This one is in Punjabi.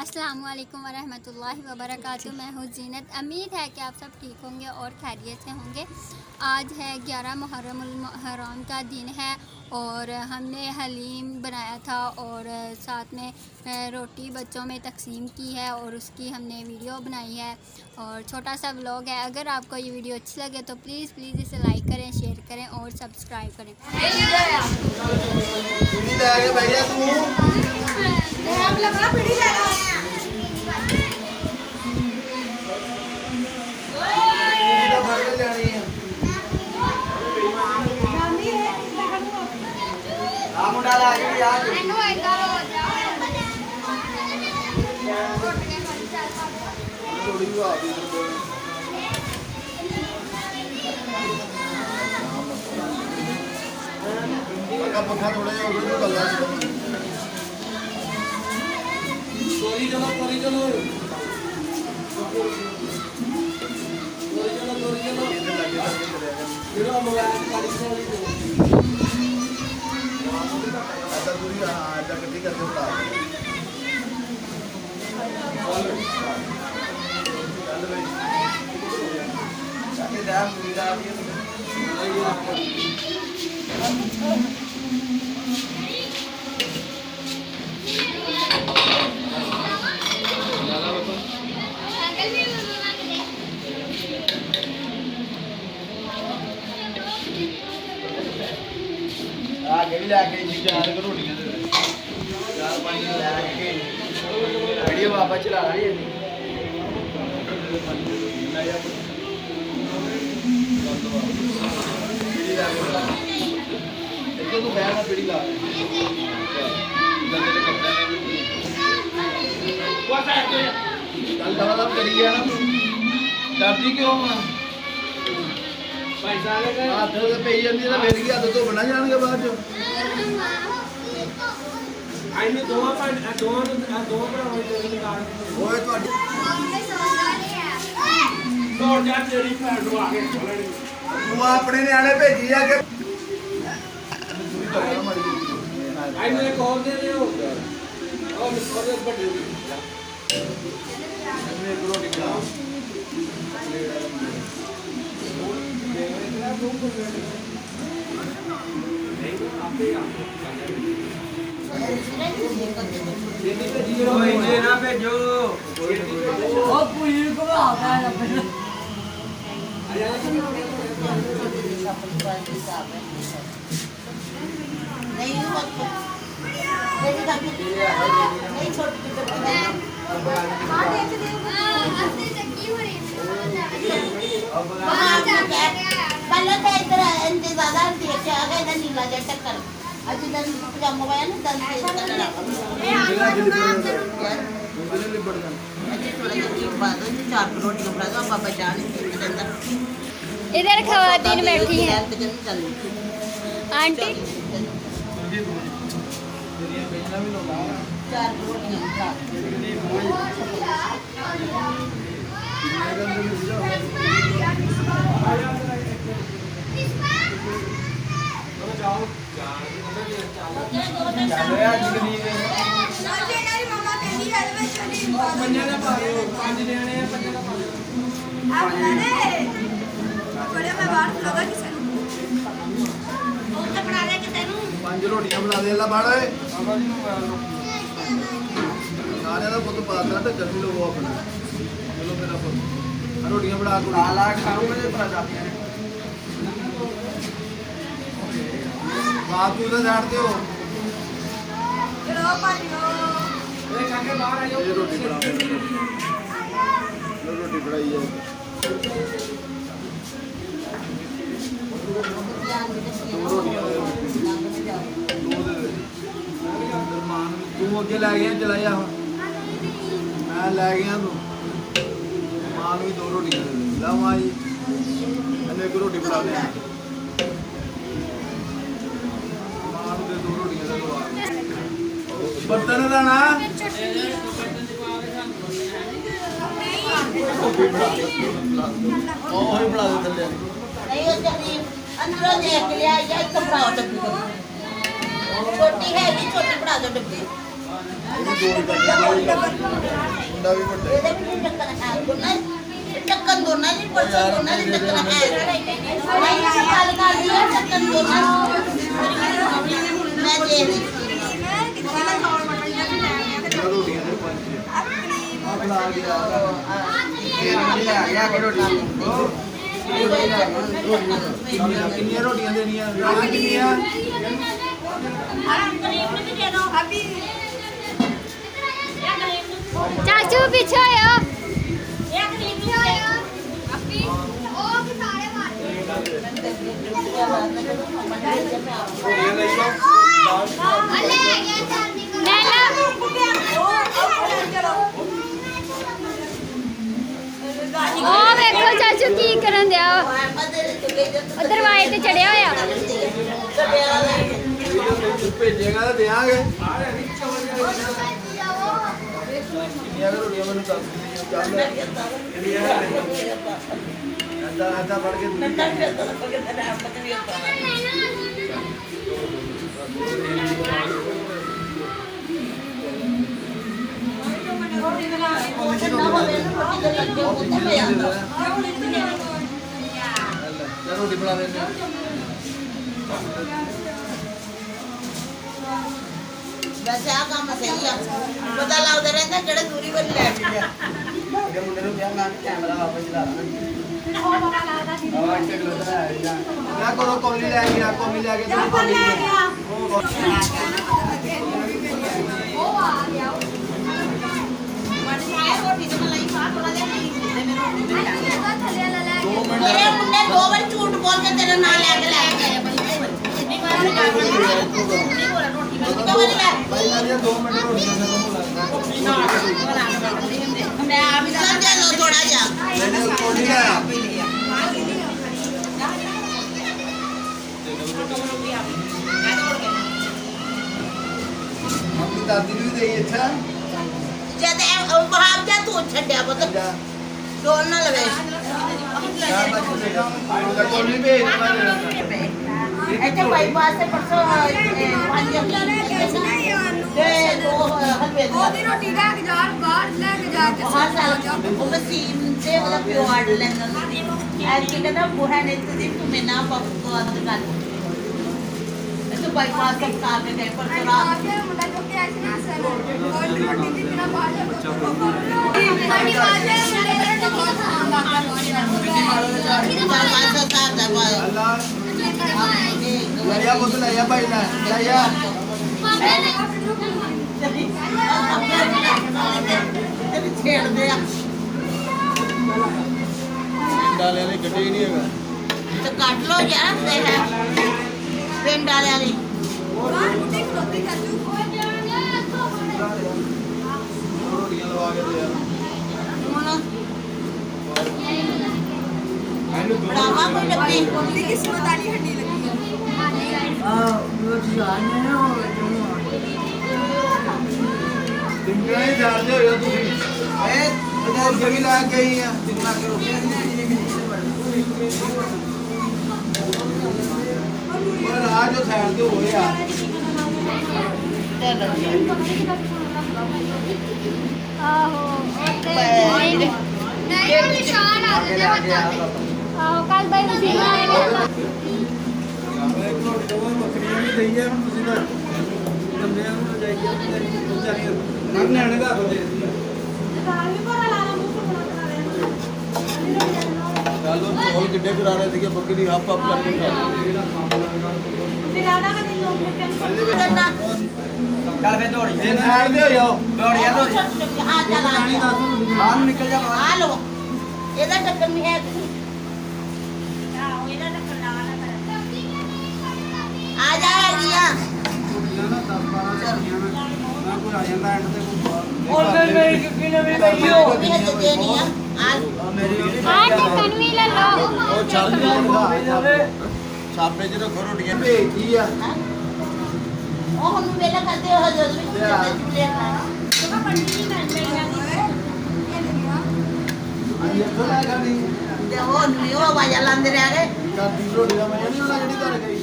अस्सलामुअलैकुम वरहमतुल्लाहि वबरकातुहू। मैं हूँ जीनत। उम्मीद है कि आप सब ठीक होंगे और खैरियत से होंगे। आज है 11 मुहर्रम का दिन है और हमने हलीम बनाया था और साथ में रोटी बच्चों में तकसीम की है और उसकी हमने वीडियो बनाई है और छोटा सा व्लॉग है। अगर आपको ये वीडियो अच्छी लगे तो प्लीज़ इसे लाइक करें, शेयर करें और सब्सक्राइब करें। आगे भी लैके चार रोटियां चार पाँच लैके वीडियो वापस चला रही है तू बैठ पीढ़ी ला कल दवा करी गया ना डरती क्यों हथ पी जाती है मेरी हथ तो बना जाएंगे बाद अपने न्याणे भेजी जाके इधर खवातीन बैठी हैं आंटी। पांच रोटियां बना दे ला बाड़ा सारे का पुत पाता ढक्कन भी लो अपना चलो मेरा पुत रोटियां बना को ला खाओ मेरे पर जाती है बात तू तो जानते हो चलो पानियो ए काके बाहर आ जाओ रोटी बना लो रोटी बनाई है तू अगे लै गया चला जा मैं लै गया तू मां भी दो रोटियां ला मां जी मैंने एक रोटी बना दे मां दे दो रोटियां दे दो बर्तन लाना और बना दे थल्ले नहीं हो जाती अंदरों देख लिया या तो बनाओ डब्बी छोटी है भी छोटी बना दो डब्बी ਮੁੰਡਾ ਵੀ ਵੱਡਾ ਇਹਦੇ ਵੀ ਟੱਕਰ ਹੈ ਟੱਕਰ ਦੋਨਾਂ ਦੀ ਪਰਸੋਂ ਦੋਨਾਂ ਦੀ ਟੱਕਰ ਹੈ ਮੈਂ ਗੱਲ ਕਰਦੀ ਹਾਂ ਟੱਕਰ ਦੋਨਾਂ ਮੈਂ ਜੇ ਰੋਟੀਆਂ ਦੇ ਪੰਜ ਆ ਬਣਾ ਗਿਆ ਇਹ ਲੈ ਗਿਆ ਕਿ ਰੋਟੀ ਕਿੰਨੀਆਂ ਰੋਟੀਆਂ ਦੇਣੀਆਂ ਕਿੰਨੀਆਂ चाचू पीछे आयो देखो चाचू की करन दिया दरवाजे ते चढ़िया होया ਭੇਜੇਗਾ ਤਾਂ ਦੇਾਂਗੇ ਕਿੰਨੀਆਂ ਰੋਟੀਆਂ ਮੈਨੂੰ ਦੱਸ ਚੱਲ ਐਦਾਂ ਫੜ ਕੇ ਰੋਟੀ ਬਣਾ ਲੈਂਦੇ ਵੈਸੇ ਆ ਕੰਮ ਸਹੀ ਆ ਪਤਾ ਲੱਗਦਾ ਰਹਿੰਦਾ ਕਿਹੜੇ ਦੂਰੀ ਵੱਲ ਲੈ ਗਿਆ ਇਹਦੇ ਮੁੰਡੇ ਨੂੰ ਕਿਹਾ ਮੈਂ ਕੈਮਰਾ ਵਾਪਸ ਚਲਾ ਦਾਂ ਆਹ ਇੱਥੇ ਲੱਗਦਾ ਹੈ ਜਾਂ ਕਰੋ ਕੋਲੀ ਲੈ ਕੇ ਆ ਕੋਲੀ ਲੈ ਕੇ ਤੁਸੀਂ ਕੋਲੀ ਰੋਟੀ ਤੇ ਮਲਾਈ ਖਾ ਥੋੜਾ ਜਿਹਾ ਦੋ ਮਿੰਟ ਮੇਰੇ ਮੁੰਡੇ ਦੋ ਵਾਰ ਝੂਠ ਬੋਲ ਕੇ ਤੇਰਾ ਨਾਂ ਲੈ ਕੇ ਆਇਆ ਨਹੀਂ ਵਾਰ ਨਹੀਂ ਬੋਲਾ ਰੋਟੀ ਮੈਂ ਕਿਹਾ ਵਾਰੀ ਲੈ ਭਾਈ ਮੈਂ 2 ਮਿੰਟ ਰੋਟੀਆਂ ਦੇ ਨੂੰ ਲੱਗਦਾ ਮੈਂ ਆ ਵੀ ਸਮਝ ਲੋ ਥੋੜਾ ਜਿਹਾ ਮੈਨੂੰ ਕੋਲੀ ਲੈ ਆਪਣੀ ਦਾਦੀ ਨੂੰ ਵੀ ਦੇਈ ਅੱਛਾ ਜਦ ਬਾਹਰ ਜਾ ਤੂੰ ਛੱਡਿਆ ਪੁੱਤ ਡੋਲ ਨਾ ਲਵੇ ਕੋਲੀ ਭੇਜ ਇੱਥੇ ਬਾਈਪਾਸ ਤੇ ਪਰਸੋਂ ਪੰਜ ਤੇ ਦੋ ਹਲਵੇ ਉਹਦੀ ਰੋਟੀ ਲੈ ਕੇ ਜਾ ਬਾਹਰ ਲੈ ਕੇ ਜਾ ਕੇ ਹਰ ਸਾਲ ਉਹ ਵਸੀਮ ਤੇ ਉਹਦਾ ਪਿਓ ਆਰਡਰ ਲੈਂਦਾ ਸੀ ਐਤਕੀ ਕਹਿੰਦਾ ਬੁਹਾ ਨੇ ਤੁਸੀਂ ਤੂੰ ਮੈਨਾਂ ਪਪਕੌਰਨ ਦੀ ਗੱਲ ਇੱਥੇ ਬਾਈਪਾਸ ਤੇ ਕਾਰ ਤੇ ਗਏ ਪਰਸੋਂ ਰਾਤ ਆਗੇ ਮੁੰਡਾ ਜੋ ਕਿ ਅੱਜ ਨਾ ਸਰ ਉਹਦੀ ਰੋਟੀ ਦੀ ਬਿਨਾ ਬਾਹਰ ਜਾ ਸਾਡੀ ਬਾਤ ਹੈ ਮੁੰਡੇ ਦਾ ਟੱਕਰ ਖਾਂਦਾ ਬਾਈਪਾਸ ਦਾ ਸਾਥ ਦਾ ਬਾਈ ਅੱਲਾ ਲਿਆ ਬੁੱਤ ਲਿਆ ਭਾਈ ਲੈ ਲਿਆ ਤੇ ਛੇੜਦੇ ਆ ਡਾਲਿਆਂ ਨੇ ਗੱਡੇ ਨਹੀਂ ਹੈਗਾ ਤੇ ਕੱਢ ਲੋ ਯਾਰ ਤੇ ਹੈ ਪਿੰਡ ਵਾਲਿਆਂ ਦੀ ਬਾਹਰ ਮੁੰਡੇ ਖਲੋਤੇ ਚਾਚੂ ਰੋਟੀਆਂ ਲਵਾ ਕੇ ਦੇ ਯਾਰ ਹੁਣ ਮੈਨੂੰ ਬੜਾਵਾ ਕੋਈ ਲੱਗੀ ਉਹਦੀ ਕਿਸਮਤ ਵਾਲੀ ਹੱਡੀ ਲੱਗੀ ਸਿੰਗਲ ਹੀ ਜਾਣਦੇ ਹੋ ਤੁਸੀਂ ਇਹ ਬਜ਼ਾਰ ਜਗੀ ਲਾ ਕੇ ਆਈ ਆ ਜਿੰਨਾ ਕਰੋ ਪਰ ਆ ਜੋ ਸਾਈਡ ਤੇ ਹੋਇਆ आहो नहीं निशान आ गए आओ कल भाई मशीन आएगा ਬੱਕਰੀਆਂ ਵੀ ਦਈਆਂ ਹੁਣ ਤੁਸੀਂ ਤਾਂ ਬੰਦਿਆਂ ਨੂੰ ਜਾਈਏ ਵਿਚਾਰੀਆਂ ਨਾ ਨਿਆਣੇ ਦਾ ਦੇ ਚਲੋ ਚੋਲ ਕਿੱਡੇ ਕਰਾ ਰਹੇ ਸੀਗੇ ਬੱਕਰੀ ਹੱਪ ਹੱਪ ਕਰਕੇ ਖਾ ਚੱਲ ਫੇ ਦੌੜੀ ਇਹ ਸਾਈਡ ਤੇ ਹੋ ਜਾਓ ਦੌੜੀਆਂ ਦੌੜੀ ਹਾਂ ਚੱਲ ਆ ਗਿਆ ਆਹ ਨੂੰ ਨਿਕਲ ਜਾ ਆ ਲੋ ਇਹਦਾ ਟੱਕਰ ਨਹੀਂ ਹੈ ਆ ਜਾਏਗੀਆਂ ਨਾ 10 12 ਰੁਪਈਆ ਨਾ ਕੋਈ ਆ ਜਾਂਦਾ ਐਂਡ ਤੇ ਕੋਈ ਉਹ ਵੀ ਹੱਥ ਦੇਣੀ ਆ ਆ ਮੇਰੀ हाँ ढक्कन भी ले लो ਉਹ ਚੱਲ ਜਾਵੇ ਛਾਪੇ ਚ ਰੱਖੋ ਰੋਟੀਆਂ ਭੇਜਦੀ ਆ ਉਹ ਹੁਣ ਵੇਲਾ ਕਰਦੇ ਹੋ ਜਦੋਂ ਵੀ ਲੈਣਾ ਅੱਜ ਇੱਥੋਂ ਲੈ ਗਣੀ ਤੇ ਉਹ ਨਹੀਂ ਉਹ ਆਵਾਜ਼ਾਂ ਲਾਉਂਦੇ ਰਹਿ ਗਏ ਦਾਦੀ ਰੋਟੀ ਦਾ ਮੈਂ ਨਹੀਂ ਉਹਨਾਂ ਜਿਹੜੀ ਘਰ ਗਈ